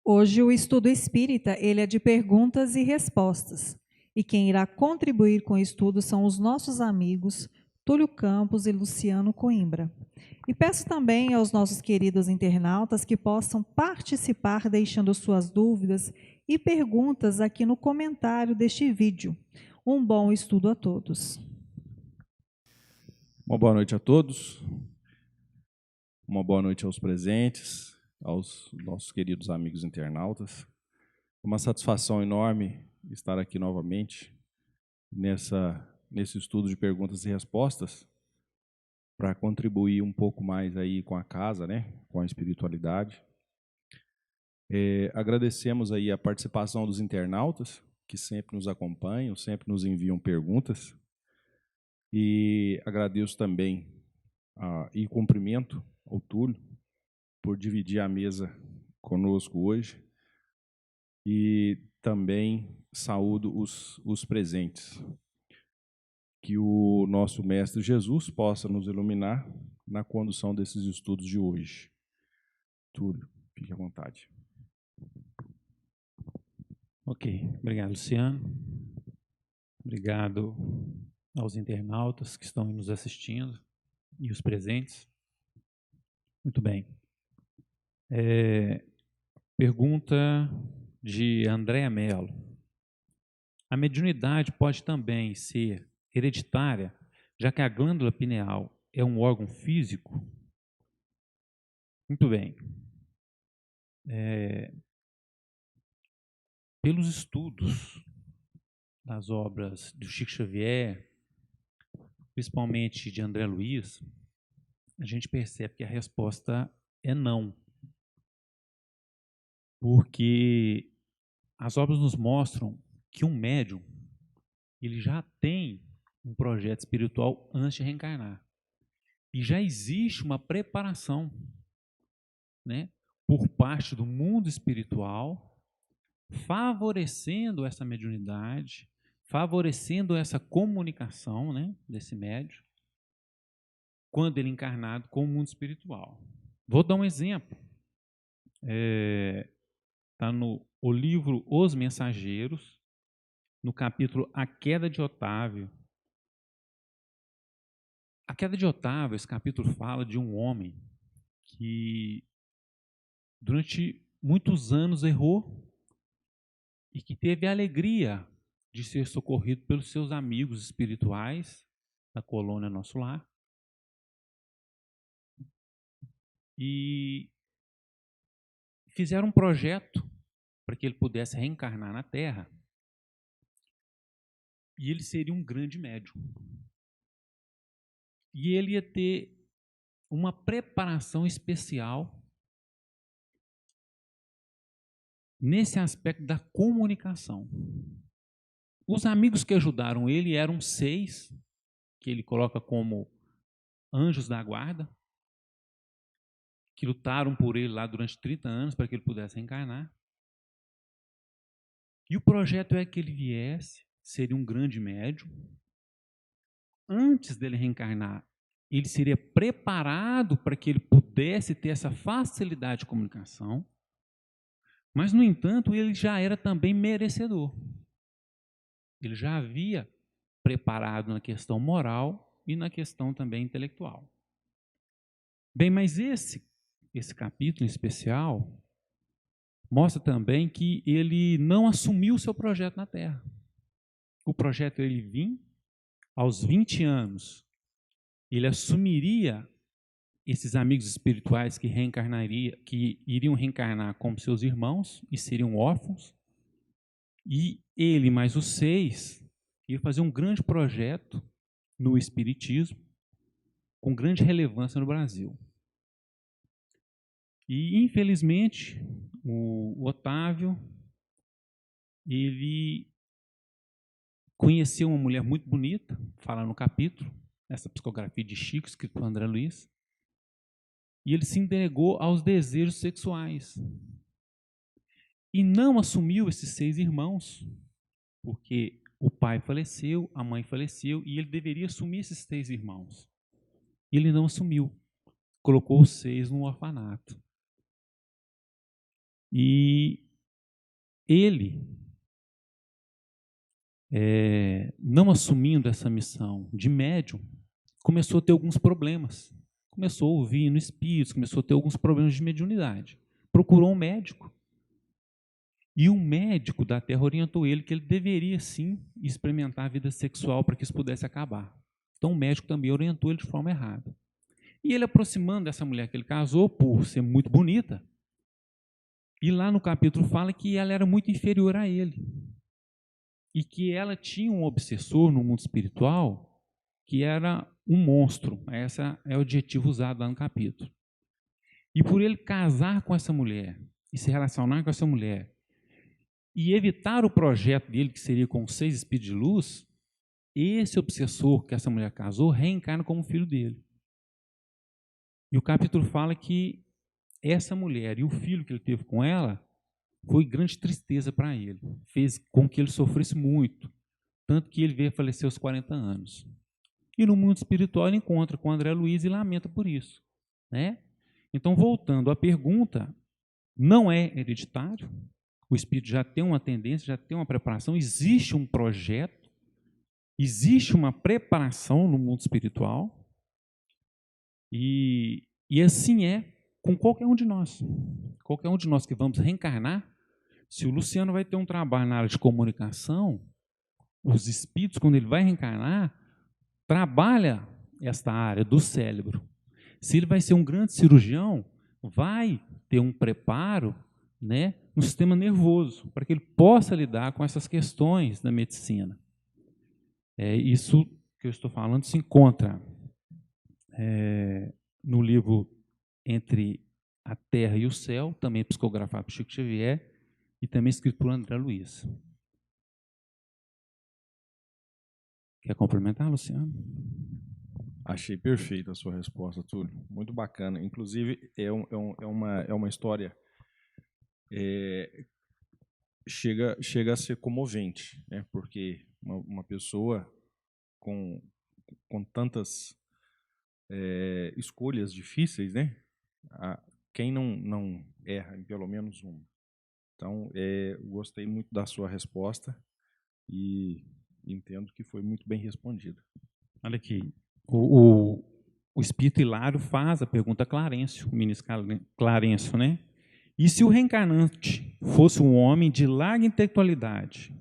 Hoje o estudo espírita, ele é de perguntas e respostas. E quem irá contribuir com o estudo são os nossos amigos Túlio Campos e Luciano Coimbra. E peço também aos nossos queridos internautas que possam participar deixando suas dúvidas e perguntas aqui no comentário deste vídeo. Um bom estudo a todos. Uma boa noite a todos, uma boa noite aos presentes, aos nossos queridos amigos internautas. Uma satisfação enorme estar aqui novamente nesse estudo de perguntas e respostas para contribuir um pouco mais aí com a casa, né, com a espiritualidade. Agradecemos aí a participação dos internautas que sempre nos acompanham, sempre nos enviam perguntas. E agradeço também e cumprimento ao Túlio por dividir a mesa conosco hoje e também saúdo os presentes. Que o nosso Mestre Jesus possa nos iluminar na condução desses estudos de hoje. Túlio, fique à vontade. Ok, obrigado, Luciano. Obrigado aos internautas que estão nos assistindo e os presentes. Muito bem. Pergunta de Andréa Mello. A mediunidade pode também ser hereditária, já que a glândula pineal é um órgão físico? Muito bem. Pelos estudos das obras do Chico Xavier, principalmente de André Luiz, a gente percebe que a resposta é não. Porque as obras nos mostram que um médium, ele já tem um projeto espiritual antes de reencarnar. E já existe uma preparação, né, por parte do mundo espiritual, favorecendo essa mediunidade, favorecendo essa comunicação, né, desse médium, quando ele encarnado com o mundo espiritual. Vou dar um exemplo. Está no o livro Os Mensageiros, no capítulo A Queda de Otávio. A Queda de Otávio, esse capítulo fala de um homem que durante muitos anos errou e que teve a alegria de ser socorrido pelos seus amigos espirituais da colônia Nosso Lar. E fizeram um projeto para que ele pudesse reencarnar na Terra. E ele seria um grande médium. E ele ia ter uma preparação especial nesse aspecto da comunicação. Os amigos que ajudaram ele eram 6, que ele coloca como anjos da guarda, que lutaram por ele lá durante 30 anos para que ele pudesse reencarnar. E o projeto é que ele viesse, seria um grande médium. Antes dele reencarnar, ele seria preparado para que ele pudesse ter essa facilidade de comunicação, mas, no entanto, ele já era também merecedor. Ele já havia preparado na questão moral e na questão também intelectual. Bem, mas esse capítulo em especial mostra também que ele não assumiu o seu projeto na Terra. O projeto ele vinha aos 20 anos, ele assumiria esses amigos espirituais que iriam reencarnar como seus irmãos e seriam órfãos, e ele mais os 6 iam fazer um grande projeto no espiritismo com grande relevância no Brasil. E, infelizmente, o Otávio, ele conheceu uma mulher muito bonita, fala no capítulo, essa psicografia de Chico, escrito por André Luiz, e ele se entregou aos desejos sexuais. E não assumiu esses 6 irmãos, porque o pai faleceu, a mãe faleceu, e ele deveria assumir esses 6 irmãos. Ele não assumiu, colocou os 6 no orfanato. E ele, não assumindo essa missão de médium, começou a ter alguns problemas. Começou a ouvir no espírito, começou a ter alguns problemas de mediunidade. Procurou um médico. E o médico da Terra orientou ele que ele deveria, sim, experimentar a vida sexual para que isso pudesse acabar. Então, o médico também orientou ele de forma errada. E ele, aproximando dessa mulher que ele casou, por ser muito bonita, e lá no capítulo fala que ela era muito inferior a ele. E que ela tinha um obsessor no mundo espiritual que era um monstro. Esse é o adjetivo usado lá no capítulo. E por ele casar com essa mulher e se relacionar com essa mulher e evitar o projeto dele, que seria com 6 espíritos de luz, esse obsessor que essa mulher casou reencarna como filho dele. E o capítulo fala que essa mulher e o filho que ele teve com ela foi grande tristeza para ele. Fez com que ele sofresse muito. Tanto que ele veio a falecer aos 40 anos. E no mundo espiritual ele encontra com André Luiz e lamenta por isso, né? Então, voltando à pergunta, não é hereditário, o espírito já tem uma tendência, já tem uma preparação, existe um projeto, existe uma preparação no mundo espiritual, e assim é com qualquer um de nós. Qualquer um de nós que vamos reencarnar, se o Luciano vai ter um trabalho na área de comunicação, os espíritos, quando ele vai reencarnar, trabalha esta área do cérebro. Se ele vai ser um grande cirurgião, vai ter um preparo, né, no sistema nervoso, para que ele possa lidar com essas questões da medicina. Isso que eu estou falando se encontra no livro Entre a Terra e o Céu, também psicografado por Chico Xavier, e também escrito por André Luiz. Quer complementar, Luciano? Achei perfeita a sua resposta, Túlio. Muito bacana. Inclusive, é uma história chega a ser comovente, né? Porque uma pessoa com tantas escolhas difíceis, né? Quem não erra em pelo menos uma. Então, gostei muito da sua resposta e entendo que foi muito bem respondida. Olha aqui, o espírito Hilário faz a pergunta a Clarencio, o ministro Clarencio, né? E se o reencarnante fosse um homem de larga intelectualidade?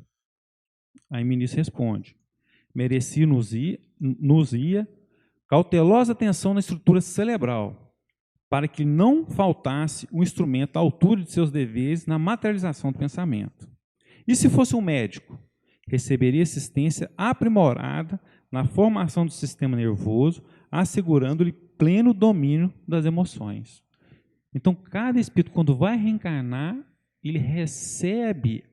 Aí o ministro responde: merecia-nos-ia cautelosa atenção na estrutura cerebral, para que não faltasse um instrumento à altura de seus deveres na materialização do pensamento. E se fosse um médico? Receberia assistência aprimorada na formação do sistema nervoso, assegurando-lhe pleno domínio das emoções. Então, cada espírito, quando vai reencarnar, ele recebe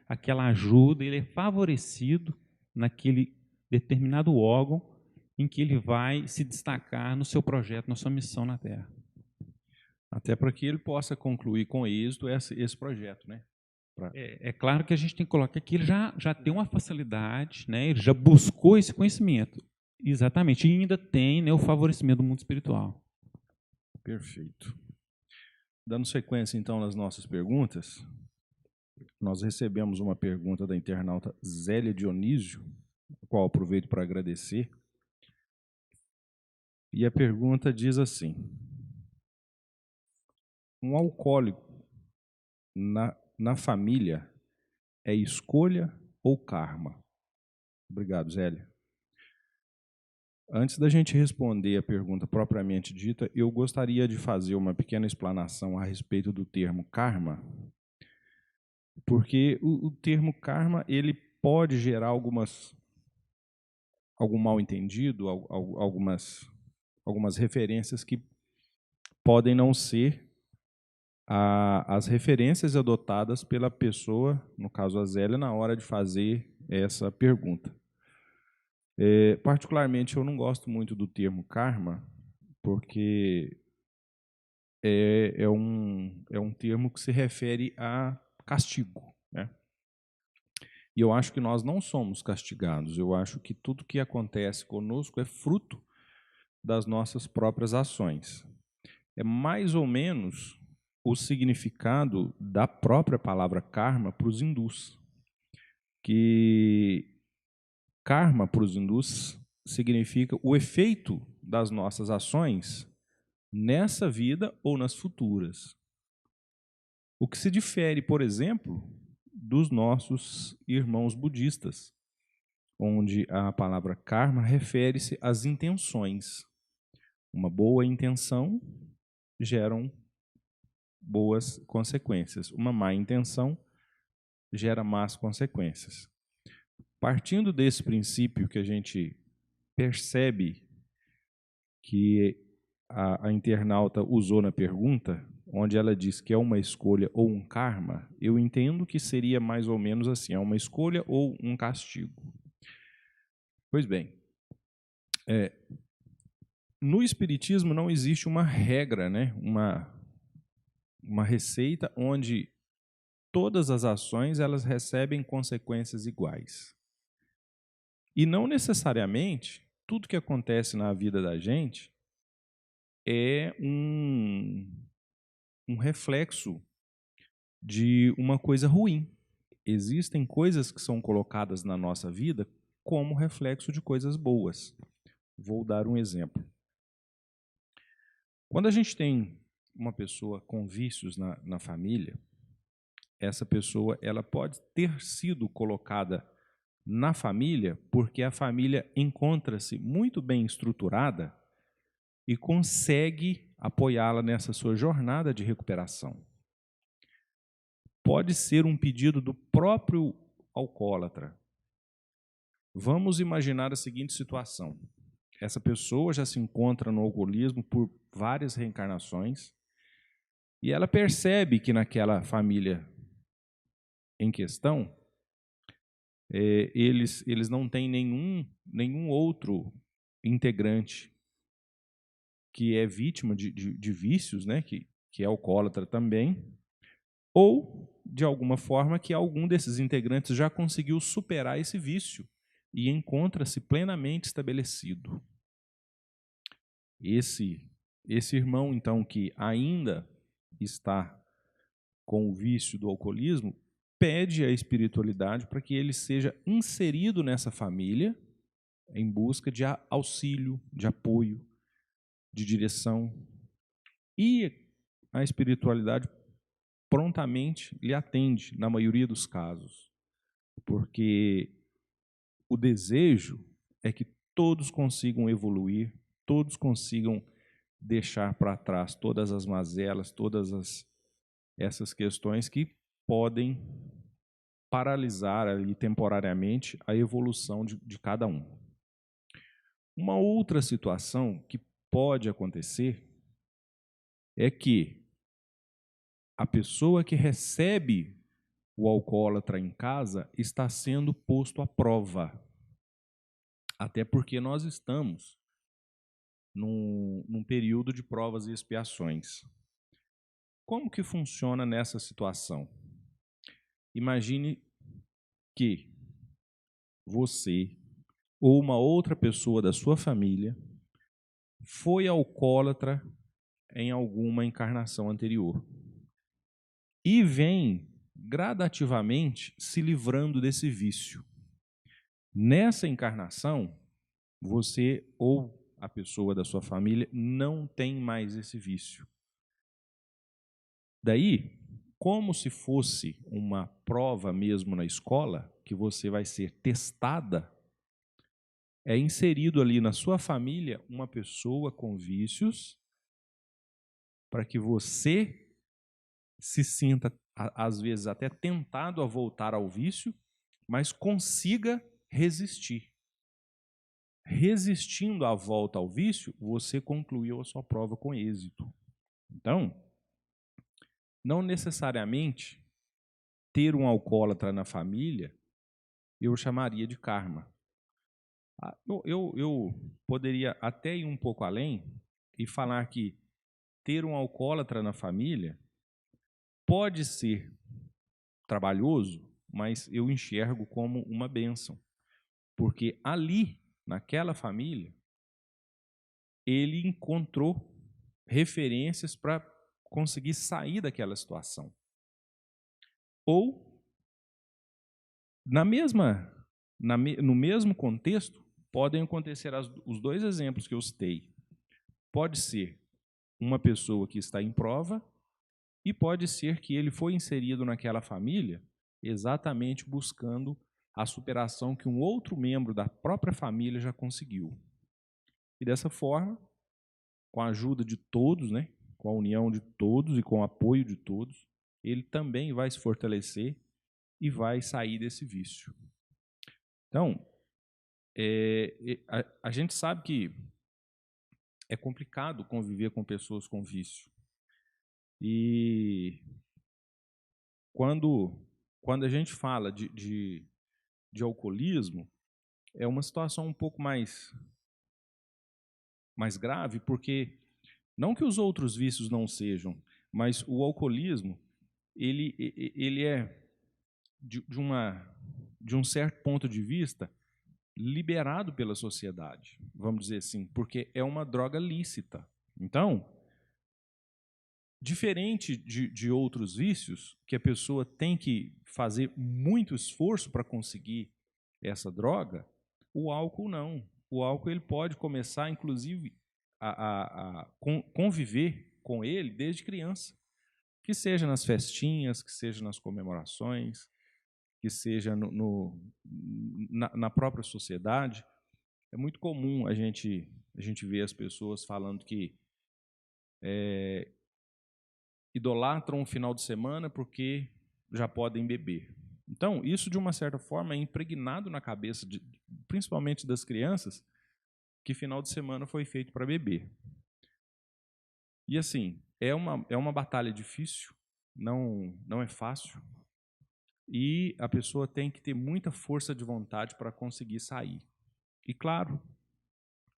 aquela ajuda, ele é favorecido naquele determinado órgão em que ele vai se destacar no seu projeto, na sua missão na Terra. Até para que ele possa concluir com êxito esse projeto, né? É claro que a gente tem que colocar que ele já tem uma facilidade, né? Ele já buscou esse conhecimento. Exatamente, e ainda tem, né, o favorecimento do mundo espiritual. Perfeito. Dando sequência, então, nas nossas perguntas, nós recebemos uma pergunta da internauta Zélia Dionísio, a qual aproveito para agradecer. E a pergunta diz assim: um alcoólico na família é escolha ou karma? Obrigado, Zélia. Antes da gente responder a pergunta propriamente dita, eu gostaria de fazer uma pequena explanação a respeito do termo karma, porque o termo karma ele pode gerar algum mal-entendido, algumas referências que podem não ser as referências adotadas pela pessoa, no caso a Zélia, na hora de fazer essa pergunta. Particularmente, eu não gosto muito do termo karma, porque é um termo que se refere a castigo, né? E eu acho que nós não somos castigados. Eu acho que tudo que acontece conosco é fruto das nossas próprias ações. É mais ou menos o significado da própria palavra karma para os hindus, que karma para os hindus significa o efeito das nossas ações nessa vida ou nas futuras. O que se difere, por exemplo, dos nossos irmãos budistas, onde a palavra karma refere-se às intenções. Uma boa intenção gera boas consequências. Uma má intenção gera más consequências. Partindo desse princípio que a gente percebe que a internauta usou na pergunta, onde ela diz que é uma escolha ou um karma, eu entendo que seria mais ou menos assim, é uma escolha ou um castigo. Pois bem, no Espiritismo não existe uma regra, né? uma receita onde todas as ações elas recebem consequências iguais. E não necessariamente tudo que acontece na vida da gente é um reflexo de uma coisa ruim. Existem coisas que são colocadas na nossa vida como reflexo de coisas boas. Vou dar um exemplo. Quando a gente tem uma pessoa com vícios na família, essa pessoa ela pode ter sido colocada na família porque a família encontra-se muito bem estruturada e consegue apoiá-la nessa sua jornada de recuperação. Pode ser um pedido do próprio alcoólatra. Vamos imaginar a seguinte situação. Essa pessoa já se encontra no alcoolismo por várias reencarnações e ela percebe que naquela família em questão, eles não têm nenhum outro integrante que é vítima de vícios, né, que é alcoólatra também, ou, de alguma forma, que algum desses integrantes já conseguiu superar esse vício e encontra-se plenamente estabelecido. Esse irmão, então, que ainda está com o vício do alcoolismo, pede à espiritualidade para que ele seja inserido nessa família em busca de auxílio, de apoio, de direção. E a espiritualidade prontamente lhe atende, na maioria dos casos, porque o desejo é que todos consigam evoluir, todos consigam deixar para trás todas as mazelas, essas questões que podem paralisar ali temporariamente a evolução de cada um. Uma outra situação que pode acontecer é que a pessoa que recebe o alcoólatra em casa está sendo posto à prova. Até porque nós estamos num período de provas e expiações. Como que funciona nessa situação? Imagine que você ou uma outra pessoa da sua família foi alcoólatra em alguma encarnação anterior e vem gradativamente se livrando desse vício. Nessa encarnação, você ou a pessoa da sua família não tem mais esse vício. Daí, como se fosse uma prova mesmo na escola, que você vai ser testada, é inserido ali na sua família uma pessoa com vícios para que você se sinta, às vezes, até tentado a voltar ao vício, mas consiga resistir. Resistindo à volta ao vício, você concluiu a sua prova com êxito. Então, não necessariamente ter um alcoólatra na família, eu chamaria de karma. Eu poderia até ir um pouco além e falar que ter um alcoólatra na família pode ser trabalhoso, mas eu enxergo como uma bênção. Porque ali, naquela família, ele encontrou referências para conseguir sair daquela situação. Ou, no mesmo contexto, podem acontecer os dois exemplos que eu citei. Pode ser uma pessoa que está em prova e pode ser que ele foi inserido naquela família exatamente buscando a superação que um outro membro da própria família já conseguiu. E dessa forma, com a ajuda de todos, né, com a união de todos e com o apoio de todos, ele também vai se fortalecer e vai sair desse vício. Então, a gente sabe que é complicado conviver com pessoas com vício. E quando a gente fala de alcoolismo, é uma situação um pouco mais grave, porque não que os outros vícios não sejam, mas o alcoolismo ele é, de um certo ponto de vista, liberado pela sociedade, vamos dizer assim, porque é uma droga lícita. Então, diferente de outros vícios, que a pessoa tem que fazer muito esforço para conseguir essa droga, o álcool não. O álcool ele pode começar, inclusive, a conviver com ele desde criança, que seja nas festinhas, que seja nas comemorações, que seja na própria sociedade. É muito comum a gente ver as pessoas falando que idolatram o final de semana porque já podem beber. Então, isso, de uma certa forma, é impregnado na cabeça, principalmente das crianças, que final de semana foi feito para beber. E, assim, é uma batalha difícil, não é fácil, e a pessoa tem que ter muita força de vontade para conseguir sair. E, claro,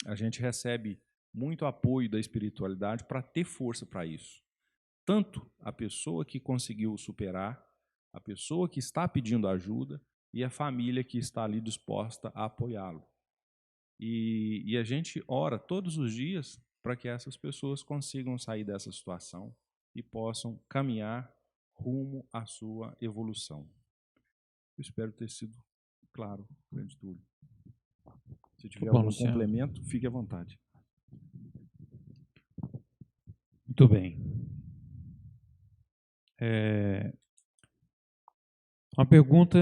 a gente recebe muito apoio da espiritualidade para ter força para isso. Tanto a pessoa que conseguiu superar, a pessoa que está pedindo ajuda e a família que está ali disposta a apoiá-lo. E a gente ora todos os dias para que essas pessoas consigam sair dessa situação e possam caminhar rumo à sua evolução. Eu espero ter sido claro, grande Túlio. Se tiver algum complemento, fique à vontade. Muito bem. Uma pergunta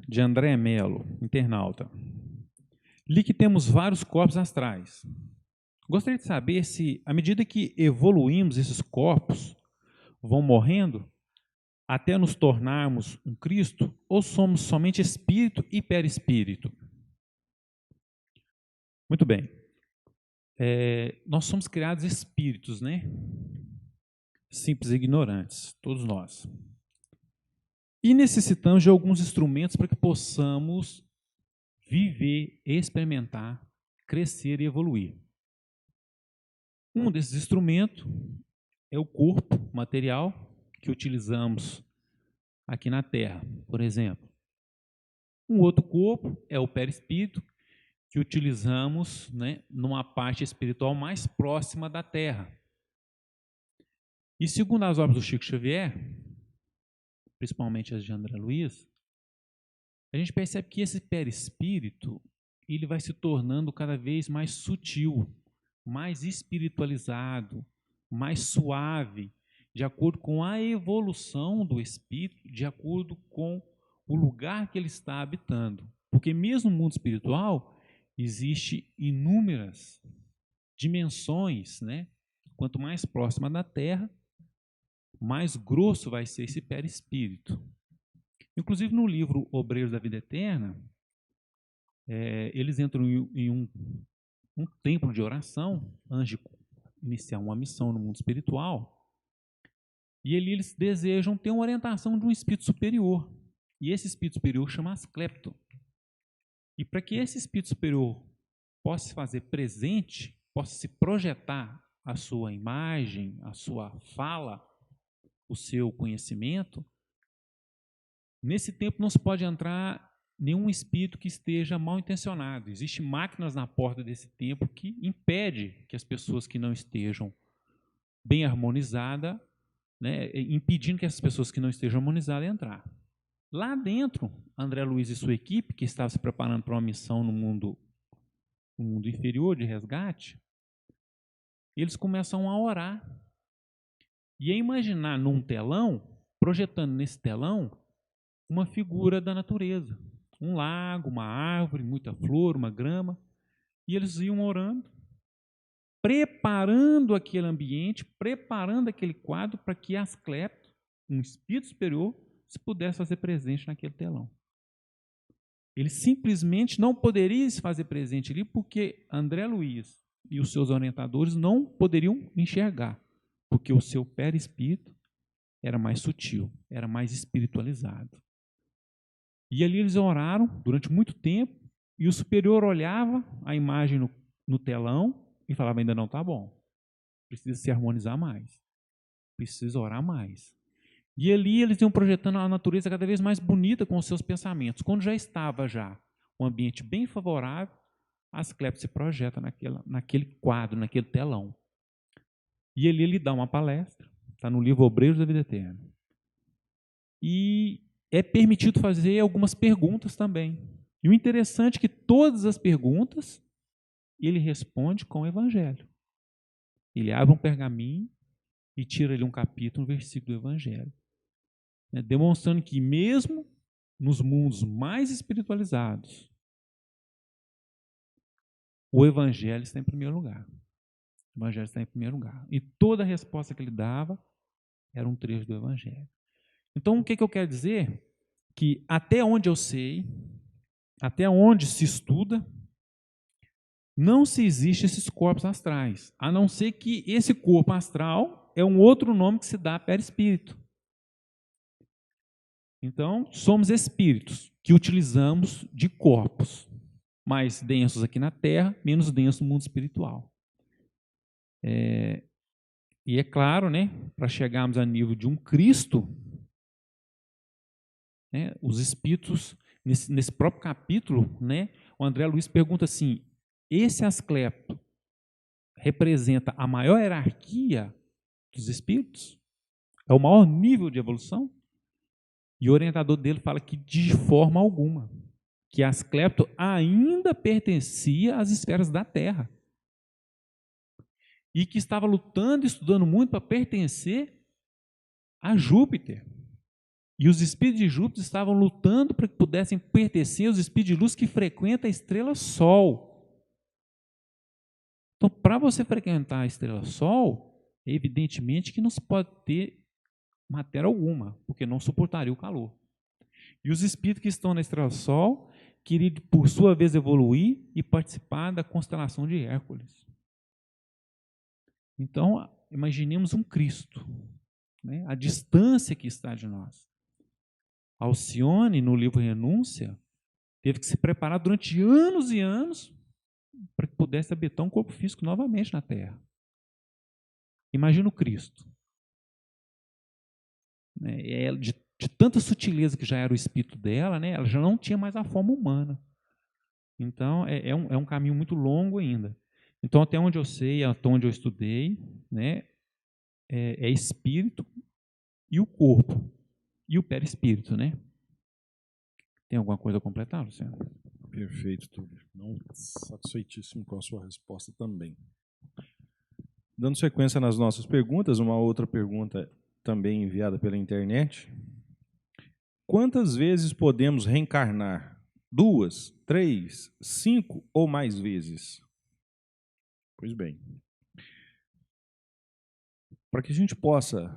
de André Melo, internauta. Li que temos vários corpos astrais. Gostaria de saber se, à medida que evoluímos, esses corpos vão morrendo até nos tornarmos um Cristo, ou somos somente espírito e perispírito? Muito bem. Nós somos criados espíritos, né? Simples e ignorantes, todos nós. E necessitamos de alguns instrumentos para que possamos viver, experimentar, crescer e evoluir. Um desses instrumentos é o corpo material que utilizamos aqui na Terra, por exemplo. Um outro corpo é o perispírito, que utilizamos, né, numa parte espiritual mais próxima da Terra. E segundo as obras do Chico Xavier, principalmente as de André Luiz, a gente percebe que esse perispírito ele vai se tornando cada vez mais sutil, mais espiritualizado, mais suave, de acordo com a evolução do espírito, de acordo com o lugar que ele está habitando. Porque mesmo no mundo espiritual, existe inúmeras dimensões, né? Quanto mais próxima da Terra, mais grosso vai ser esse perispírito. Inclusive no livro Obreiros da Vida Eterna, eles entram em um templo de oração antes de iniciar uma missão no mundo espiritual, e eles desejam ter uma orientação de um espírito superior. E esse espírito superior chama Asclepto. E para que esse espírito superior possa se fazer presente, possa se projetar a sua imagem, a sua fala, o seu conhecimento, nesse tempo não se pode entrar nenhum espírito que esteja mal intencionado. Existem máquinas na porta desse templo que impede que as pessoas que não estejam bem harmonizadas né, impedindo que essas pessoas que não estejam imunizadas entrar. Lá dentro, André Luiz e sua equipe, que estava se preparando para uma missão no mundo inferior de resgate, eles começam a orar e a imaginar num telão, projetando nesse telão, uma figura da natureza. Um lago, uma árvore, muita flor, uma grama. E eles iam orando, preparando aquele ambiente, preparando aquele quadro para que Asclepio, um espírito superior, se pudesse fazer presente naquele telão. Ele simplesmente não poderia se fazer presente ali porque André Luiz e os seus orientadores não poderiam enxergar, porque o seu perispírito era mais sutil, era mais espiritualizado. E ali eles oraram durante muito tempo e o superior olhava a imagem no telão e falava: ainda não está bom, precisa se harmonizar mais, precisa orar mais. E ali eles iam projetando a natureza cada vez mais bonita com os seus pensamentos. Quando já estava um ambiente bem favorável, Asclepio se projeta naquele quadro, naquele telão. E ali ele dá uma palestra, está no livro Obreiros da Vida Eterna. E é permitido fazer algumas perguntas também. E o interessante é que todas as perguntas ele responde com o Evangelho. Ele abre um pergaminho e tira ali um capítulo, um versículo do Evangelho, né, demonstrando que mesmo nos mundos mais espiritualizados, o Evangelho está em primeiro lugar. O Evangelho está em primeiro lugar. E toda a resposta que ele dava era um trecho do Evangelho. Então, o que eu quero dizer? Que até onde eu sei, até onde se estuda, não se existe esses corpos astrais, a não ser que esse corpo astral é um outro nome que se dá a perispírito. Então, somos espíritos que utilizamos de corpos mais densos aqui na Terra, menos densos no mundo espiritual. E é claro, né, para chegarmos a nível de um Cristo, né, os espíritos, nesse próprio capítulo, né, o André Luiz pergunta assim: esse Asclepio representa a maior hierarquia dos espíritos? É o maior nível de evolução? E o orientador dele fala que de forma alguma, que Asclepio ainda pertencia às esferas da Terra e que estava lutando e estudando muito para pertencer a Júpiter. E os espíritos de Júpiter estavam lutando para que pudessem pertencer aos espíritos de luz que frequentam a estrela Sol. Então, para você frequentar a estrela Sol, evidentemente que não se pode ter matéria alguma, porque não suportaria o calor. E os espíritos que estão na estrela Sol queriam, por sua vez, evoluir e participar da constelação de Hércules. Então, imaginemos um Cristo, né? A distância que está de nós. Alcione, no livro Renúncia, teve que se preparar durante anos e anos para que pudesse habitar um corpo físico novamente na Terra. Imagina o Cristo. De tanta sutileza que já era o espírito dela, né, ela já não tinha mais a forma humana. Então, é um caminho muito longo ainda. Então, até onde eu sei, até onde eu estudei, né, é espírito e o corpo, e o perispírito, né? Tem alguma coisa a completar, Luciano? Perfeito, Túlio. Não, satisfeitíssimo com a sua resposta também. Dando sequência nas nossas perguntas, uma outra pergunta também enviada pela internet. Quantas vezes podemos reencarnar? 2, 3, 5 ou mais vezes? Pois bem. Para que a gente possa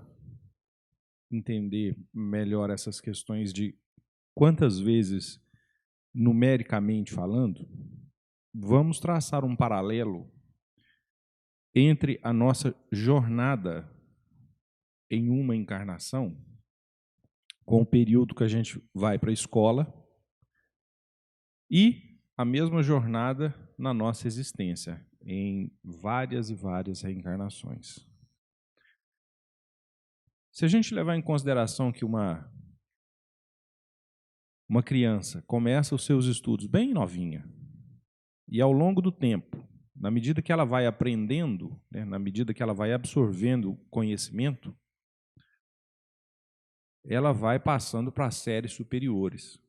entender melhor essas questões de quantas vezes, numericamente falando, vamos traçar um paralelo entre a nossa jornada em uma encarnação com o período que a gente vai para a escola e a mesma jornada na nossa existência, em várias e várias reencarnações. Se a gente levar em consideração que uma criança começa os seus estudos bem novinha e ao longo do tempo, na medida que ela vai aprendendo, né, na medida que ela vai absorvendo conhecimento, ela vai passando para as séries superiores.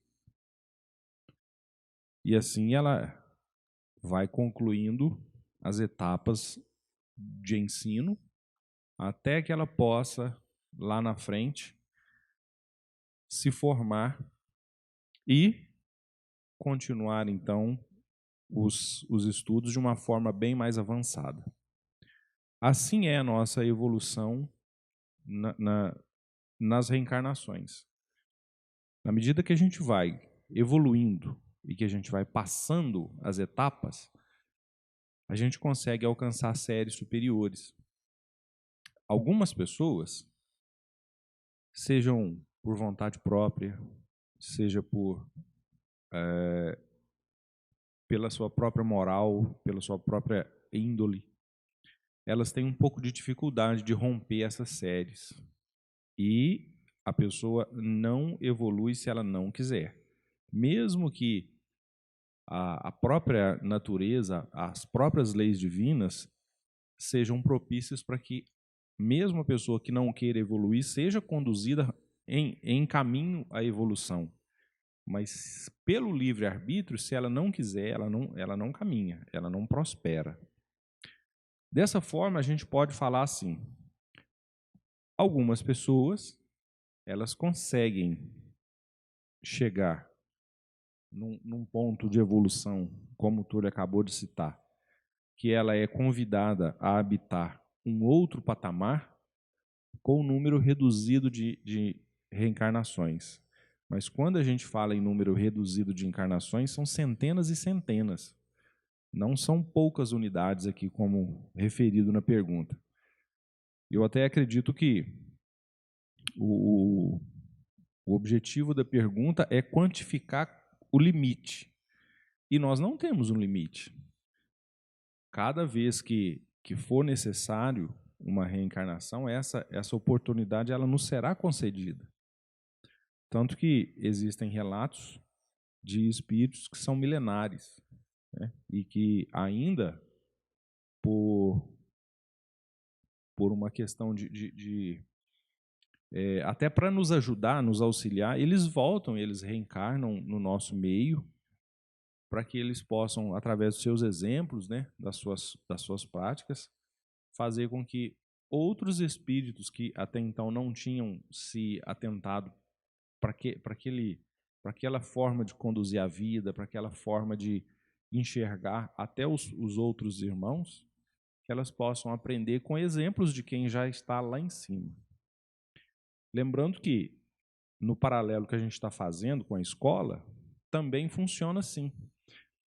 E assim ela vai concluindo as etapas de ensino até que ela possa, lá na frente, se formar e continuar, então, os estudos de uma forma bem mais avançada. Assim é a nossa evolução nas reencarnações. Na medida que a gente vai evoluindo e que a gente vai passando as etapas, a gente consegue alcançar séries superiores. Algumas pessoas, sejam por vontade própria, seja pela sua própria moral, pela sua própria índole, elas têm um pouco de dificuldade de romper essas séries. E a pessoa não evolui se ela não quiser. Mesmo que a própria natureza, as próprias leis divinas, sejam propícias para que mesmo a pessoa que não queira evoluir seja conduzida em caminho à evolução. Mas pelo livre-arbítrio, se ela não quiser, ela não caminha, ela não prospera. Dessa forma, a gente pode falar assim: algumas pessoas, elas conseguem chegar num ponto de evolução, como o Túlio acabou de citar, que ela é convidada a habitar um outro patamar com um número reduzido de reencarnações. Mas quando a gente fala em número reduzido de encarnações, são centenas e centenas. Não são poucas unidades aqui, como referido na pergunta. Eu até acredito que o objetivo da pergunta é quantificar o limite. E nós não temos um limite. Cada vez que for necessário uma reencarnação, essa oportunidade ela nos será concedida. Tanto que existem relatos de espíritos que são milenares, né? E que ainda, por uma questão até para nos ajudar, nos auxiliar, eles voltam, eles reencarnam no nosso meio, para que eles possam, através dos seus exemplos, né, das suas práticas, fazer com que outros espíritos que até então não tinham se atentado para aquela forma de conduzir a vida, para aquela forma de enxergar até os outros irmãos, que elas possam aprender com exemplos de quem já está lá em cima. Lembrando que, no paralelo que a gente está fazendo com a escola, também funciona assim.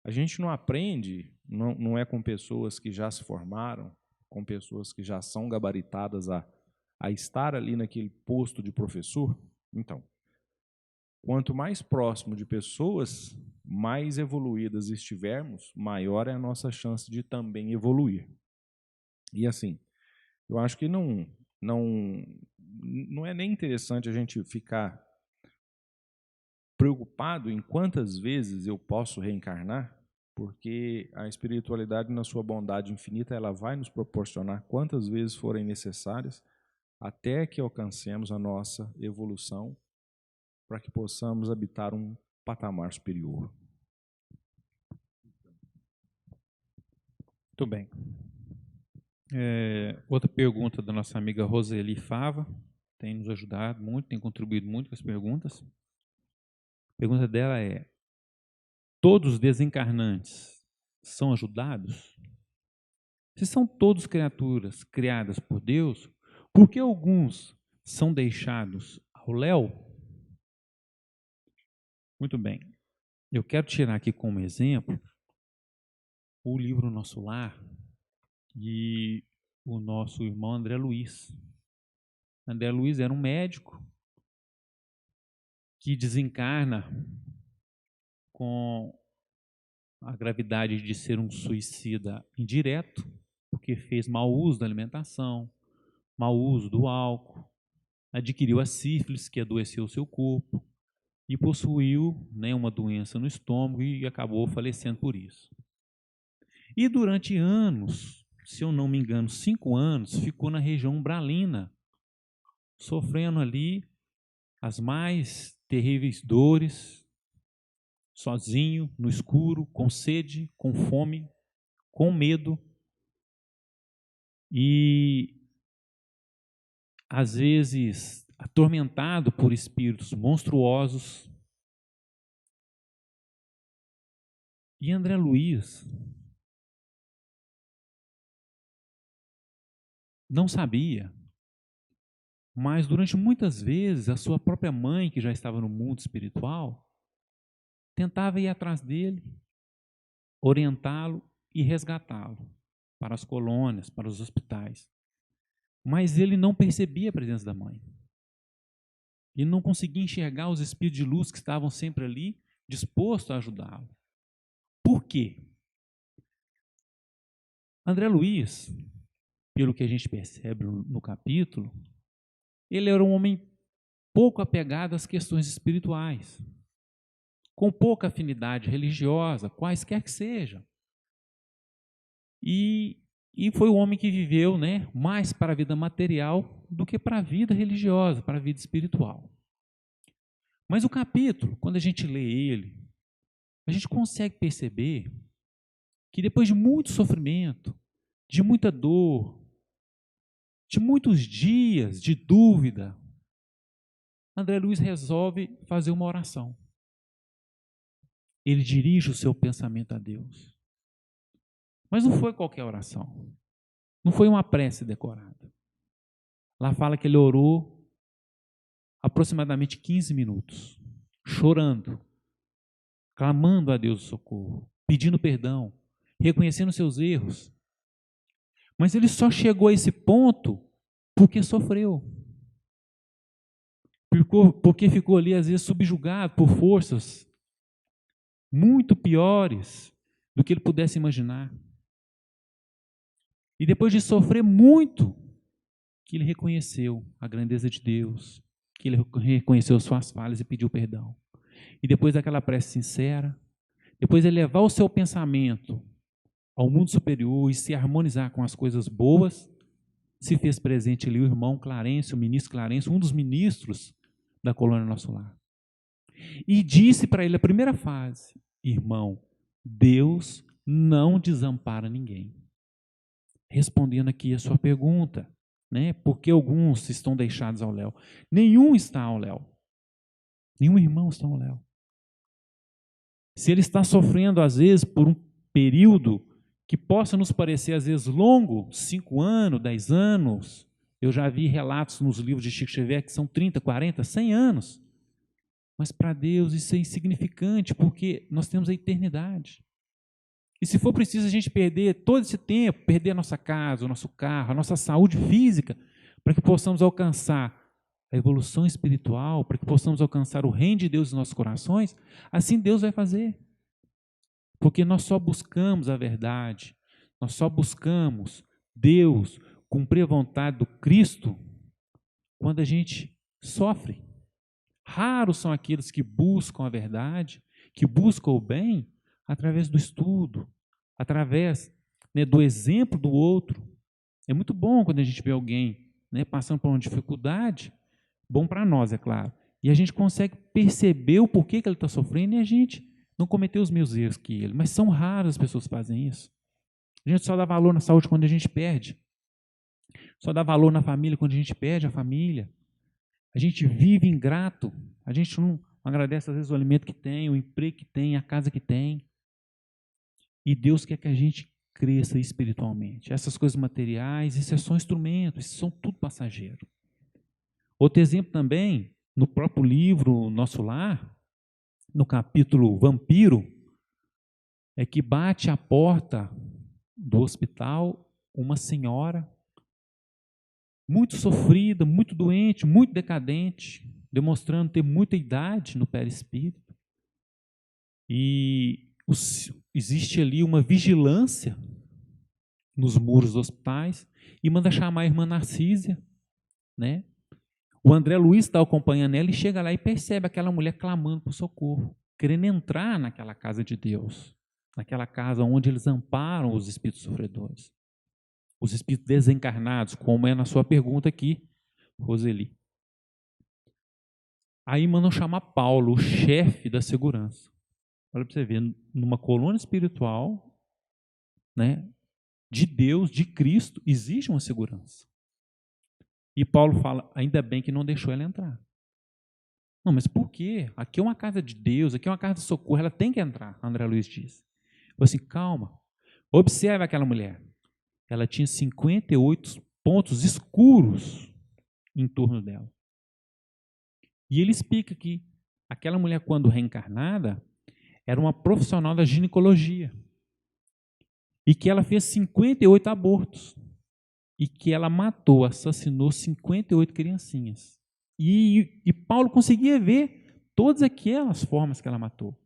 A gente não aprende, não é com pessoas que já se formaram, com pessoas que já são gabaritadas a estar ali naquele posto de professor. Então, quanto mais próximo de pessoas, mais evoluídas estivermos, maior é a nossa chance de também evoluir. E assim, eu acho que não é nem interessante a gente ficar preocupado em quantas vezes eu posso reencarnar, porque a espiritualidade, na sua bondade infinita, ela vai nos proporcionar quantas vezes forem necessárias até que alcancemos a nossa evolução, para que possamos habitar um patamar superior. Muito bem. Outra pergunta da nossa amiga Roseli Fava, tem nos ajudado muito, tem contribuído muito com as perguntas. A pergunta dela é: todos os desencarnantes são ajudados? Se são todos criaturas criadas por Deus, por que alguns são deixados ao léu? Muito bem. Eu quero tirar aqui como exemplo o livro Nosso Lar e o nosso irmão André Luiz. André Luiz era um médico que desencarna com a gravidade de ser um suicida indireto, porque fez mau uso da alimentação, mau uso do álcool, adquiriu a sífilis, que adoeceu o seu corpo, e possuiu, né, uma doença no estômago e acabou falecendo por isso. E durante anos, se eu não me engano, 5 anos, ficou na região umbralina, sofrendo ali as mais terríveis dores, sozinho, no escuro, com sede, com fome, com medo e, às vezes, atormentado por espíritos monstruosos. E André Luiz não sabia, mas durante muitas vezes a sua própria mãe, que já estava no mundo espiritual, tentava ir atrás dele, orientá-lo e resgatá-lo para as colônias, para os hospitais. Mas ele não percebia a presença da mãe. Ele não conseguia enxergar os espíritos de luz que estavam sempre ali, dispostos a ajudá-lo. Por quê? André Luiz, pelo que a gente percebe no capítulo, ele era um homem pouco apegado às questões espirituais, com pouca afinidade religiosa, quaisquer que sejam. E foi o homem que viveu, né, mais para a vida material do que para a vida religiosa, para a vida espiritual. Mas o capítulo, quando a gente lê ele, a gente consegue perceber que depois de muito sofrimento, de muita dor, de muitos dias de dúvida, André Luiz resolve fazer uma oração. Ele dirige o seu pensamento a Deus. Mas não foi qualquer oração. Não foi uma prece decorada. Lá fala que ele orou aproximadamente 15 minutos, chorando, clamando a Deus o socorro, pedindo perdão, reconhecendo seus erros. Mas ele só chegou a esse ponto porque sofreu. Porque ficou ali, às vezes, subjugado por forças muito piores do que ele pudesse imaginar. E depois de sofrer muito, que ele reconheceu a grandeza de Deus, que ele reconheceu suas falhas e pediu perdão. E depois daquela prece sincera, depois de levar o seu pensamento ao mundo superior e se harmonizar com as coisas boas, se fez presente ali o irmão Clarencio, o ministro Clarencio, um dos ministros da colônia Nosso Lar. E disse para ele a primeira frase: irmão, Deus não desampara ninguém. Respondendo aqui a sua pergunta, né? Porque alguns estão deixados ao léu. Nenhum está ao léu. Nenhum irmão está ao léu. Se ele está sofrendo, às vezes, por um período que possa nos parecer, às vezes, longo, 5 anos, 10 anos, eu já vi relatos nos livros de Chico Xavier que são 30, 40, 100 anos. Mas para Deus isso é insignificante, porque nós temos a eternidade. E se for preciso a gente perder todo esse tempo, perder a nossa casa, o nosso carro, a nossa saúde física, para que possamos alcançar a evolução espiritual, para que possamos alcançar o reino de Deus em nossos corações, assim Deus vai fazer. Porque nós só buscamos a verdade, nós só buscamos Deus, cumprir a vontade do Cristo, quando a gente sofre. Raros são aqueles que buscam a verdade, que buscam o bem, através do estudo, através, né, do exemplo do outro. É muito bom quando a gente vê alguém, né, passando por uma dificuldade, bom para nós, é claro, e a gente consegue perceber o porquê que ele está sofrendo e a gente não cometer os mesmos erros que ele. Mas são raras as pessoas que fazem isso. A gente só dá valor na saúde quando a gente perde. Só dá valor na família quando a gente perde a família. A gente vive ingrato. A gente não agradece, às vezes, o alimento que tem, o emprego que tem, a casa que tem. E Deus quer que a gente cresça espiritualmente. Essas coisas materiais, isso é só um instrumento, isso são tudo passageiro. Outro exemplo também, no próprio livro Nosso Lar, no capítulo Vampiro, é que bate à porta do hospital uma senhora muito sofrida, muito doente, muito decadente, demonstrando ter muita idade no perispírito. E existe ali uma vigilância nos muros dos hospitais e manda chamar a irmã Narcísia, né? O André Luiz está acompanhando ela e chega lá e percebe aquela mulher clamando por socorro, querendo entrar naquela casa de Deus, naquela casa onde eles amparam os espíritos sofredores, os espíritos desencarnados, como é na sua pergunta aqui, Roseli. Aí mandam chamar Paulo, o chefe da segurança. Olha para você ver, numa colônia espiritual, né, de Deus, de Cristo, existe uma segurança. E Paulo fala, ainda bem que não deixou ela entrar. Não, mas por quê? Aqui é uma casa de Deus, aqui é uma casa de socorro, ela tem que entrar, André Luiz diz. Falei assim, calma, observe aquela mulher. Ela tinha 58 pontos escuros em torno dela. E ele explica que aquela mulher, quando reencarnada, era uma profissional da ginecologia. E que ela fez 58 abortos. E que ela matou, assassinou 58 criancinhas. E Paulo conseguia ver todas aquelas formas que ela matou.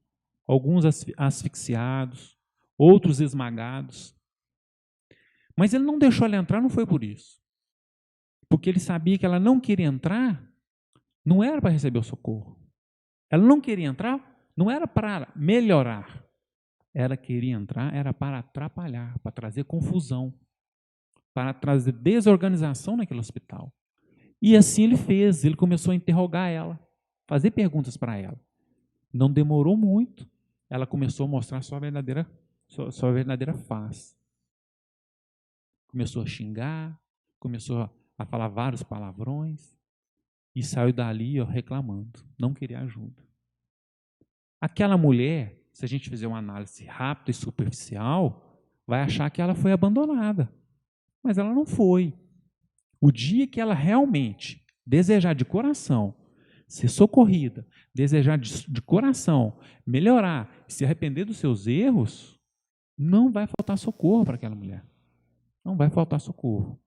Alguns asfixiados, outros esmagados. Mas ele não deixou ela entrar, não foi por isso. Porque ele sabia que ela não queria entrar, não era para receber o socorro. Ela não queria entrar, não era para melhorar. Ela queria entrar, era para atrapalhar, para trazer confusão, para trazer desorganização naquele hospital. E assim ele fez, ele começou a interrogar ela, fazer perguntas para ela. Não demorou muito, ela começou a mostrar sua verdadeira face. Começou a xingar, começou a falar vários palavrões e saiu dali reclamando, não queria ajuda. Aquela mulher, se a gente fizer uma análise rápida e superficial, vai achar que ela foi abandonada, mas ela não foi. O dia que ela realmente desejar de coração ser socorrida, desejar de coração melhorar, se arrepender dos seus erros, não vai faltar socorro para aquela mulher. Não vai faltar socorro.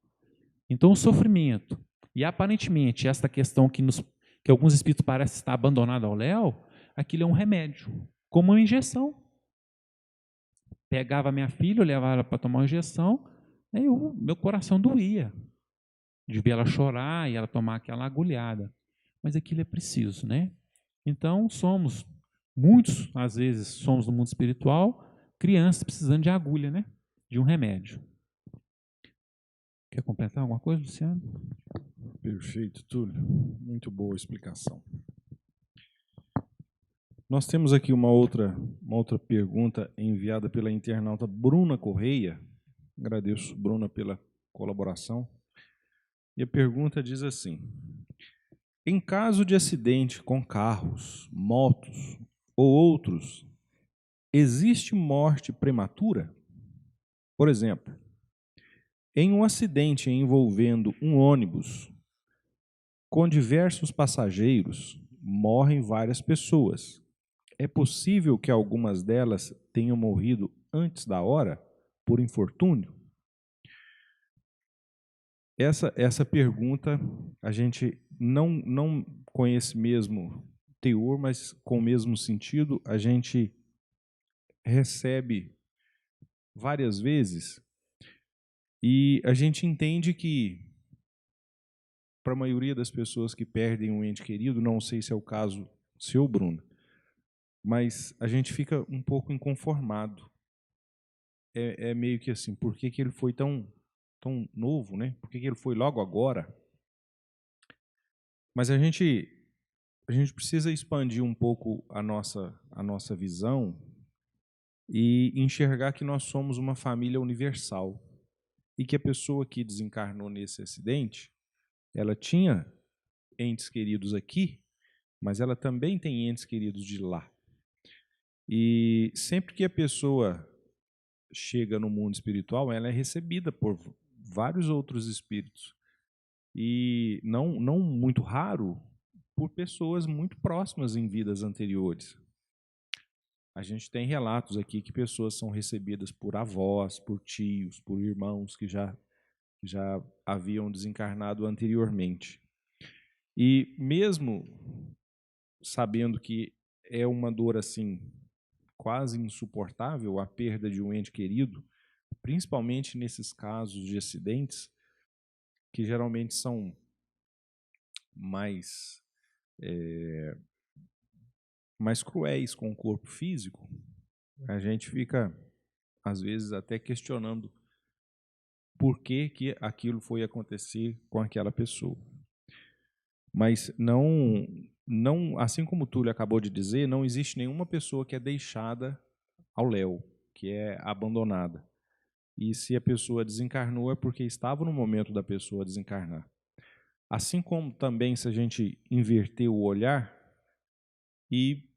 Então, o sofrimento, e aparentemente esta questão que alguns espíritos parecem estar abandonados ao léu, aquilo é um remédio, como uma injeção. Pegava minha filha, eu levava ela para tomar uma injeção, aí meu coração doía de ver ela chorar e ela tomar aquela agulhada. Mas aquilo é preciso, né? Então, muitos, às vezes, somos no mundo espiritual, crianças precisando de agulha, né? De um remédio. Quer completar alguma coisa, Luciano? Perfeito, Túlio. Muito boa explicação. Nós temos aqui uma outra pergunta enviada pela internauta Bruna Correia. Agradeço, Bruna, pela colaboração. E a pergunta diz assim: em caso de acidente com carros, motos ou outros, existe morte prematura? Por exemplo, em um acidente envolvendo um ônibus com diversos passageiros, morrem várias pessoas. É possível que algumas delas tenham morrido antes da hora, por infortúnio? Essa pergunta a gente não conhece mesmo teor, mas com o mesmo sentido, a gente recebe várias vezes e a gente entende que, para a maioria das pessoas que perdem um ente querido, não sei se é o caso seu, Bruno, mas a gente fica um pouco inconformado. É meio que assim, por que ele foi tão novo, né? Por que ele foi logo agora? Mas a gente precisa expandir um pouco a nossa visão e enxergar que nós somos uma família universal e que a pessoa que desencarnou nesse acidente, ela tinha entes queridos aqui, mas ela também tem entes queridos de lá. E sempre que a pessoa chega no mundo espiritual, ela é recebida por vários outros espíritos. E não muito raro, por pessoas muito próximas em vidas anteriores. A gente tem relatos aqui que pessoas são recebidas por avós, por tios, por irmãos que já haviam desencarnado anteriormente. E mesmo sabendo que é uma dor assim quase insuportável a perda de um ente querido, principalmente nesses casos de acidentes que geralmente são mais cruéis com o corpo físico, a gente fica às vezes até questionando por que aquilo foi acontecer com aquela pessoa. Mas não, assim como o Túlio acabou de dizer, não existe nenhuma pessoa que é deixada ao léu, que é abandonada. E se a pessoa desencarnou é porque estava no momento da pessoa desencarnar. Assim como também se a gente inverter o olhar e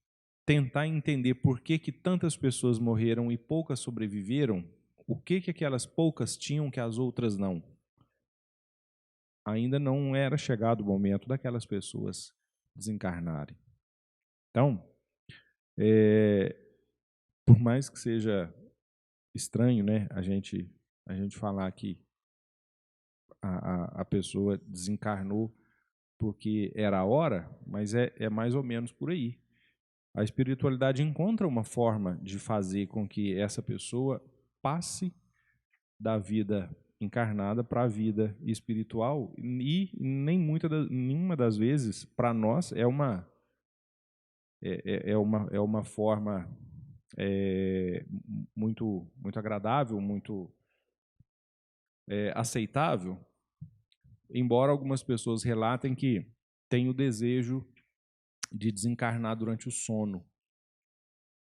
tentar entender por que tantas pessoas morreram e poucas sobreviveram, o que aquelas poucas tinham que as outras não? Ainda não era chegado o momento daquelas pessoas desencarnarem. Então, por mais que seja estranho, né, a gente falar que a pessoa desencarnou porque era a hora, mas é mais ou menos por aí. A espiritualidade encontra uma forma de fazer com que essa pessoa passe da vida encarnada para a vida espiritual e nenhuma das vezes, para nós, é uma forma muito agradável, muito aceitável, embora algumas pessoas relatem que têm o desejo de desencarnar durante o sono,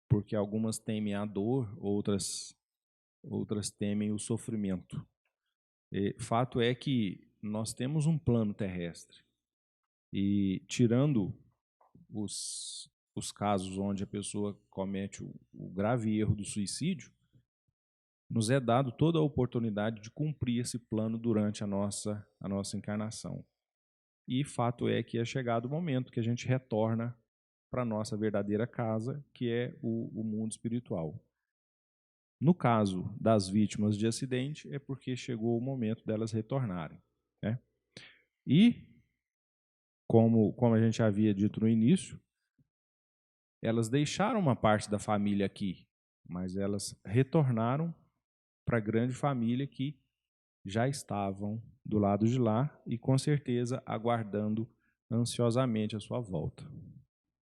porque algumas temem a dor, outras temem o sofrimento. Fato é que nós temos um plano terrestre e, tirando os casos onde a pessoa comete o grave erro do suicídio, nos é dado toda a oportunidade de cumprir esse plano durante a nossa encarnação. E fato é que é chegado o momento que a gente retorna para a nossa verdadeira casa, que é o mundo espiritual. No caso das vítimas de acidente, é porque chegou o momento delas retornarem, né? E, como a gente havia dito no início, elas deixaram uma parte da família aqui, mas elas retornaram para a grande família que já estavam do lado de lá e, com certeza, aguardando ansiosamente a sua volta.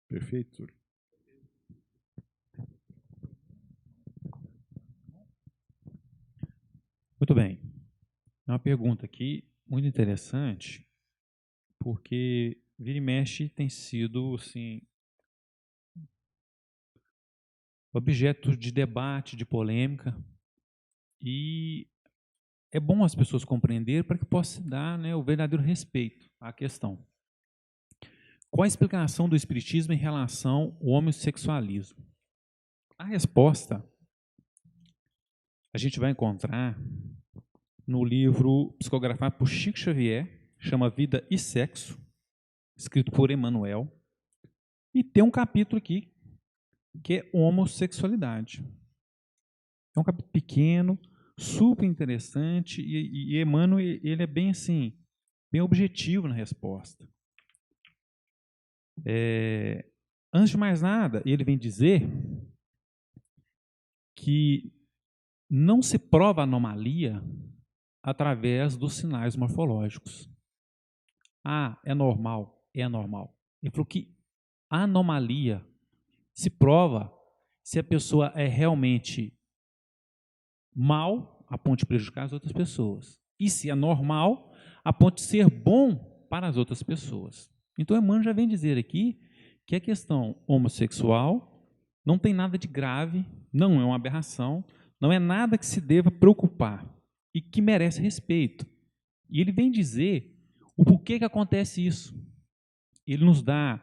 Perfeito, Túlio? Muito bem. É uma pergunta aqui muito interessante, porque vira e mexe tem sido assim, objeto de debate, de polêmica, e é bom as pessoas compreenderem para que possa se dar, né, o verdadeiro respeito à questão. Qual a explicação do Espiritismo em relação ao homossexualismo? A resposta a gente vai encontrar no livro psicografado por Chico Xavier, chama Vida e Sexo, escrito por Emmanuel, e tem um capítulo aqui que é homossexualidade. É um capítulo pequeno, super interessante, e Emmanuel ele é bem assim, bem objetivo na resposta. Antes de mais nada, ele vem dizer que não se prova anomalia através dos sinais morfológicos. Ah, é normal, é anormal. Ele falou que a anomalia se prova se a pessoa é realmente mal, a ponto de prejudicar as outras pessoas. E se é normal, a ponto de ser bom para as outras pessoas. Então, Emmanuel já vem dizer aqui que a questão homossexual não tem nada de grave, não é uma aberração, não é nada que se deva preocupar e que merece respeito. E ele vem dizer o porquê que acontece isso. Ele nos dá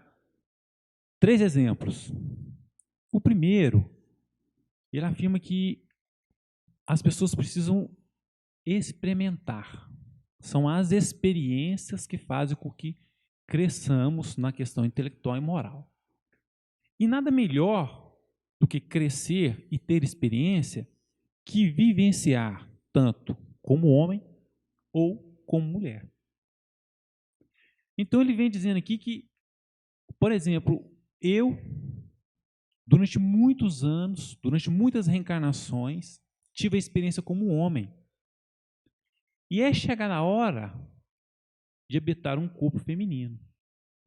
3 exemplos. O primeiro, ele afirma que as pessoas precisam experimentar. São as experiências que fazem com que cresçamos na questão intelectual e moral. E nada melhor do que crescer e ter experiência que vivenciar tanto como homem ou como mulher. Então ele vem dizendo aqui que, por exemplo, eu, durante muitos anos, durante muitas reencarnações, tive a experiência como homem. E é chegada a hora de habitar um corpo feminino.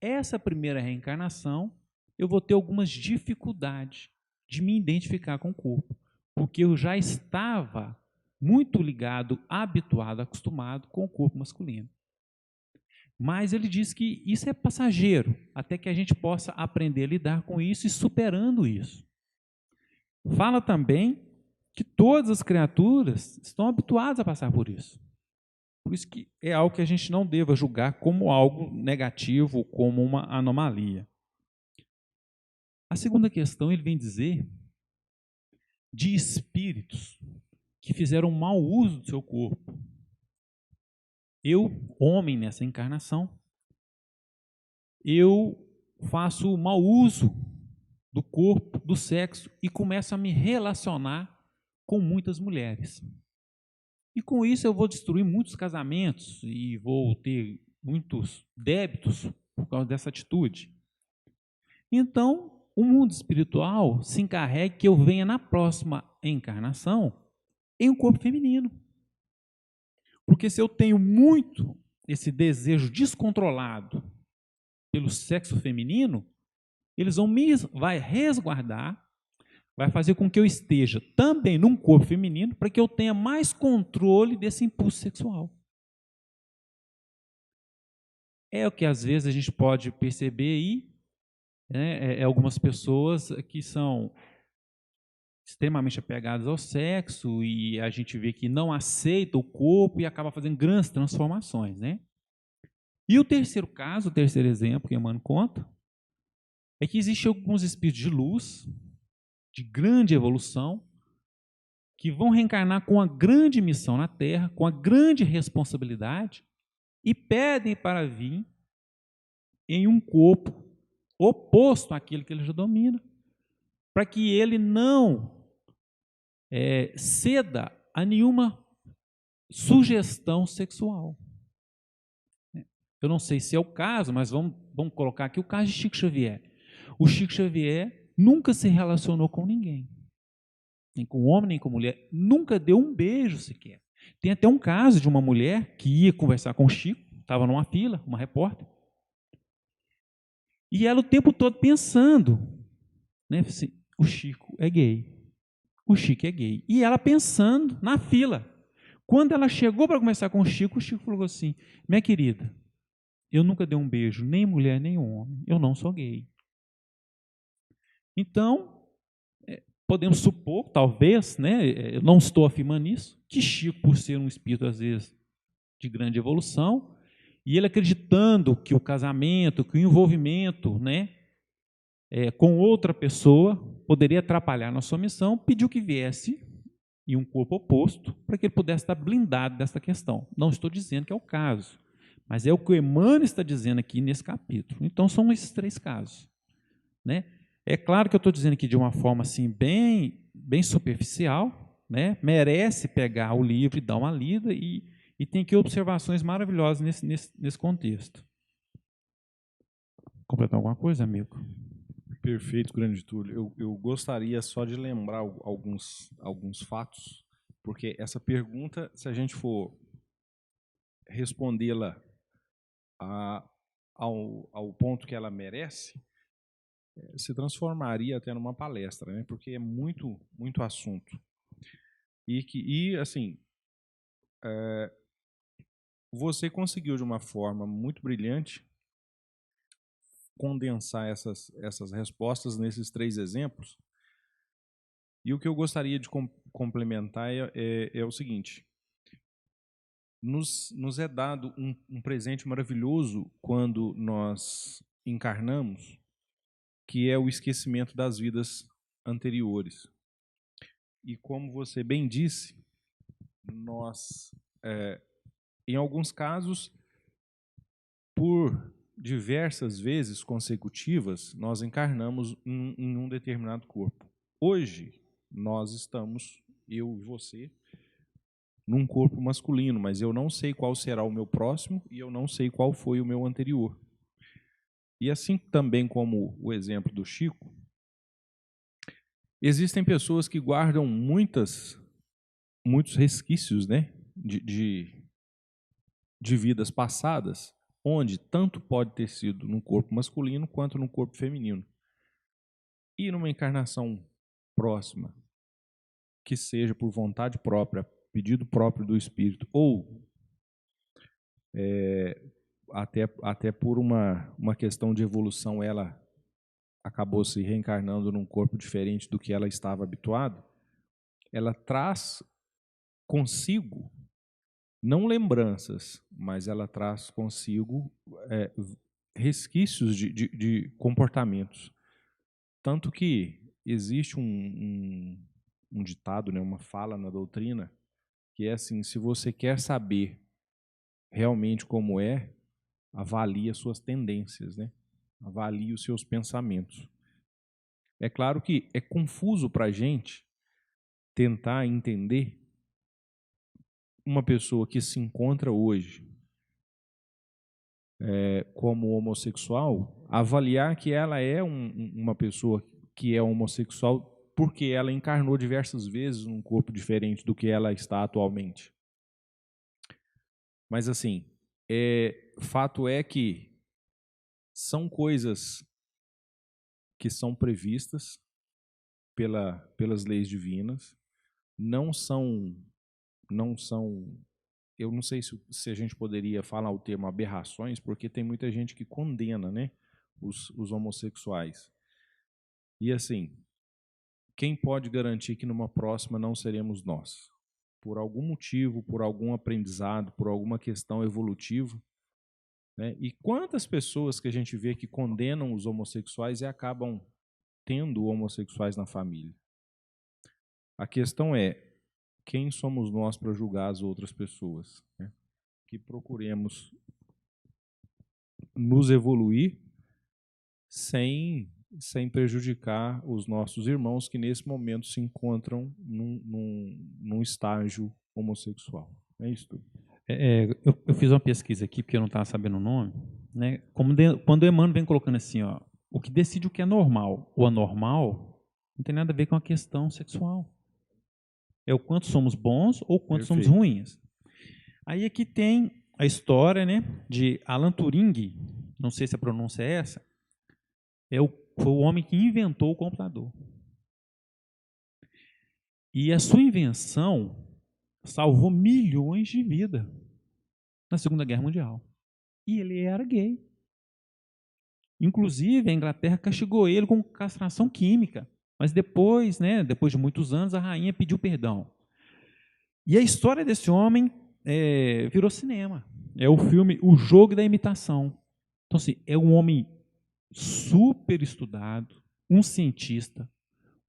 Essa primeira reencarnação, eu vou ter algumas dificuldades de me identificar com o corpo, porque eu já estava muito ligado, habituado, acostumado com o corpo masculino. Mas ele diz que isso é passageiro, até que a gente possa aprender a lidar com isso e superando isso. Fala também que todas as criaturas estão habituadas a passar por isso. Por isso que é algo que a gente não deva julgar como algo negativo, como uma anomalia. A segunda questão, ele vem dizer de espíritos que fizeram mau uso do seu corpo. Eu, homem nessa encarnação, eu faço mau uso do corpo, do sexo e começo a me relacionar com muitas mulheres. E com isso eu vou destruir muitos casamentos e vou ter muitos débitos por causa dessa atitude. Então, o mundo espiritual se encarrega que eu venha na próxima encarnação em um corpo feminino. Porque se eu tenho muito esse desejo descontrolado pelo sexo feminino, eles vão me resguardar, vai fazer com que eu esteja também num corpo feminino para que eu tenha mais controle desse impulso sexual. É o que às vezes a gente pode perceber aí, né, algumas pessoas que são extremamente apegadas ao sexo e a gente vê que não aceita o corpo e acaba fazendo grandes transformações, né? E o terceiro caso, o terceiro exemplo que Emmanuel conta, é que existem alguns espíritos de luz, de grande evolução, que vão reencarnar com uma grande missão na Terra, com uma grande responsabilidade, e pedem para vir em um corpo oposto àquele que ele já domina, para que ele não ceda a nenhuma sugestão sexual. Eu não sei se é o caso, mas vamos colocar aqui o caso de Chico Xavier. O Chico Xavier nunca se relacionou com ninguém, nem com homem, nem com mulher, nunca deu um beijo sequer. Tem até um caso de uma mulher que ia conversar com o Chico, estava numa fila, uma repórter, e ela o tempo todo pensando, né, assim, o Chico é gay, o Chico é gay. E ela pensando na fila. Quando ela chegou para conversar com o Chico falou assim: minha querida, eu nunca dei um beijo, nem mulher, nem homem, eu não sou gay. Então, podemos supor, talvez, né, eu não estou afirmando isso, que Chico, por ser um espírito, às vezes, de grande evolução, e ele acreditando que o casamento, que o envolvimento, né, com outra pessoa poderia atrapalhar na sua missão, pediu que viesse em um corpo oposto para que ele pudesse estar blindado dessa questão. Não estou dizendo que é o caso, mas é o que o Emmanuel está dizendo aqui nesse capítulo. Então, são esses três casos, né? É claro que eu estou dizendo aqui de uma forma assim, bem superficial, né? Merece pegar o livro e dar uma lida, e tem aqui observações maravilhosas nesse contexto. Completar alguma coisa, amigo? Perfeito, grande Túlio. Eu gostaria só de lembrar alguns fatos, porque essa pergunta, se a gente for respondê-la ao ponto que ela merece, se transformaria até numa palestra, né? Porque é muito assunto. E assim, você conseguiu de uma forma muito brilhante condensar essas respostas nesses três exemplos. E o que eu gostaria de complementar é o seguinte: nos é dado um presente maravilhoso quando nós encarnamos, que é o esquecimento das vidas anteriores. E como você bem disse, nós, em alguns casos, por diversas vezes consecutivas, nós encarnamos em um determinado corpo. Hoje, nós estamos, eu e você, num corpo masculino, mas eu não sei qual será o meu próximo e eu não sei qual foi o meu anterior. E assim também como o exemplo do Chico, existem pessoas que guardam muitos resquícios, né, de vidas passadas, onde tanto pode ter sido no corpo masculino quanto no corpo feminino. E numa encarnação próxima, que seja por vontade própria, pedido próprio do espírito, ou até por uma questão de evolução, ela acabou se reencarnando num corpo diferente do que ela estava habituada, ela traz consigo, não lembranças, mas ela traz consigo resquícios de comportamentos. Tanto que existe um ditado, né, uma fala na doutrina, que é assim: se você quer saber realmente como é, avalie as suas tendências, né? Avalie os seus pensamentos. É claro que é confuso para a gente tentar entender uma pessoa que se encontra hoje como homossexual, avaliar que ela é uma pessoa que é homossexual porque ela encarnou diversas vezes num corpo diferente do que ela está atualmente. Mas assim, fato é que são coisas que são previstas pelas leis divinas, não são, eu não sei se a gente poderia falar o termo aberrações, porque tem muita gente que condena, né, os homossexuais. E assim, quem pode garantir que numa próxima não seremos nós? Por algum motivo, por algum aprendizado, por alguma questão evolutiva, né? E quantas pessoas que a gente vê que condenam os homossexuais e acabam tendo homossexuais na família? A questão é, quem somos nós para julgar as outras pessoas, né? Que procuremos nos evoluir sem prejudicar os nossos irmãos que nesse momento se encontram num estágio homossexual. É isso tudo. Eu fiz uma pesquisa aqui, porque eu não estava sabendo o nome, né? Quando o Emmanuel vem colocando assim, ó, o que decide o que é normal ou anormal, não tem nada a ver com a questão sexual. É o quanto somos bons ou quanto somos ruins. Aí aqui tem a história, né, de Alan Turing, não sei se a pronúncia é essa, foi o homem que inventou o computador. E a sua invenção salvou milhões de vidas na Segunda Guerra Mundial. E ele era gay. Inclusive, a Inglaterra castigou ele com castração química. Mas depois, né, depois de muitos anos, a rainha pediu perdão. E a história desse homem virou cinema. É o filme O Jogo da Imitação. Então, assim, é um homem super estudado, um cientista,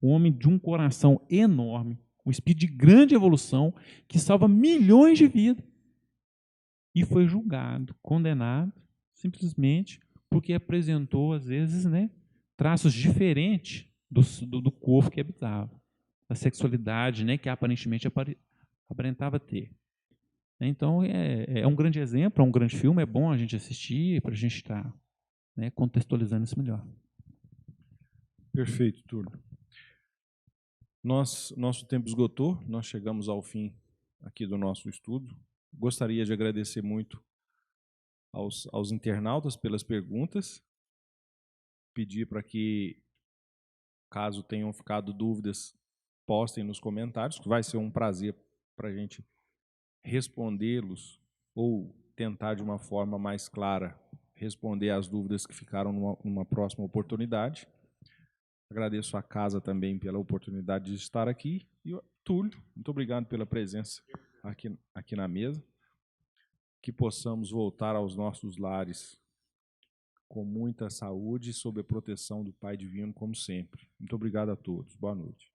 um homem de um coração enorme, um espírito de grande evolução, que salva milhões de vidas. E foi julgado, condenado, simplesmente porque apresentou, às vezes, né, traços diferentes do corpo que habitava, da sexualidade, né, que aparentemente aparentava ter. Então, é um grande exemplo, é um grande filme, é bom a gente assistir para a gente estar, né, contextualizando isso melhor. Perfeito, Túlio. Nosso tempo esgotou, nós chegamos ao fim aqui do nosso estudo. Gostaria de agradecer muito aos internautas pelas perguntas, pedir para que, caso tenham ficado dúvidas, postem nos comentários, que vai ser um prazer para a gente respondê-los ou tentar de uma forma mais clara responder às dúvidas que ficaram numa próxima oportunidade. Agradeço à casa também pela oportunidade de estar aqui. E Túlio, muito obrigado pela presença aqui na mesa. Que possamos voltar aos nossos lares com muita saúde e sob a proteção do Pai Divino, como sempre. Muito obrigado a todos. Boa noite.